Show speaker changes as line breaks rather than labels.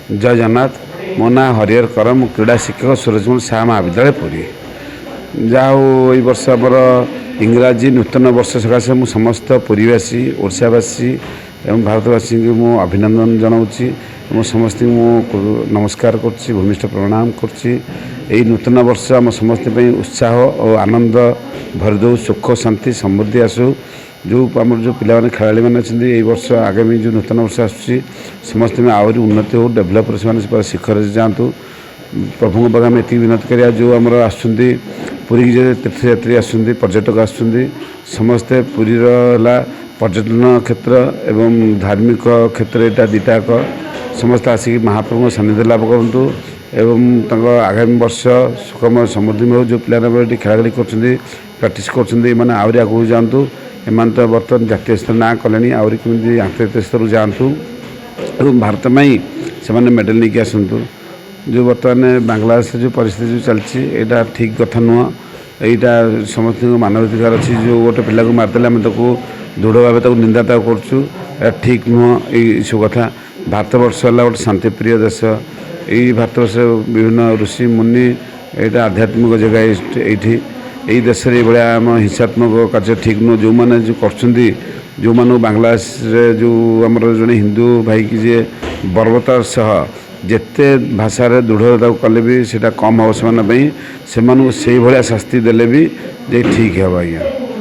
जय जगन्नाथ। मो ना हरिहर कर मु क्रीड़ा शिक्षक सूरजमल शाह महाविद्यालय पुरी। जहाँ ये वर्ष आमर इंग्राजी नूतन वर्ष सकाशे मु समस्त पुरीवासी ओडावासी एवं भारतवासी को अभिनंदन जनाऊँगी। समस्त नमस्कार करुच्ची भूमिष्ठ प्रणाम करुच्ची। नूतन वर्ष आम समस्त उत्साह और आनंद भरदौ सुख शांति समृद्धि आसू। जो आम जो पिला खेला मैंने अच्छा ये वर्ष आगामी जो नूतन वर्ष आसूँ समस्त में आहरी उन्नति हो डेभलप से शिखर जातु। प्रभु पाखे आम ये विनती करिया जो आम आसुँच पुरी की तीर्थयात्री आसुँच पर्यटक आसुँच समस्ते पुरीर पर्यटन क्षेत्र एवं धार्मिक क्षेत्र यहाँ दुटाक समस्त आसिक महाप्रभु सानिध्य लाभ करूँ एवं आगामी वर्ष सुखमय समृद्धि में हो। जो पे खेला खेली प्रैक्टिस कर आहरी आगू जातु। एम तो बर्तमान जातीय स्तर ना कले आहरी कमी आंतर्जातीय स्तर जातु और भारत में ही से मेडल नहीं आसतु। जो बर्तमान बांग्लादेश जो परिस्थिति जो चलती यहाँ ठीक कथा नुह। यहाँ समस्त मानवाधिकार अच्छी जो गोटे पिला को मारदेले आम ताको दृढ़ भाव तक निंदा कर ठीक नुह। ये सब कथा भारत वर्ष है गोटे शांतिप्रिय देश। यही भारत वर्ष विभिन्न ऋषि मुनि यहाँ आध्यात्मिक जगह यही देश में आम हिंसात्मक कार्य ठीक नुह। जो मैंने जो कर जो मानू बांग्लादेश जो आमर जड़े हिंदू भाई की जे बर्बरतार सह जिते भाषा दृढ़ता कले भी सेटा कम हम से भाया शास्ति देले भी जे ठीक है आज्ञा।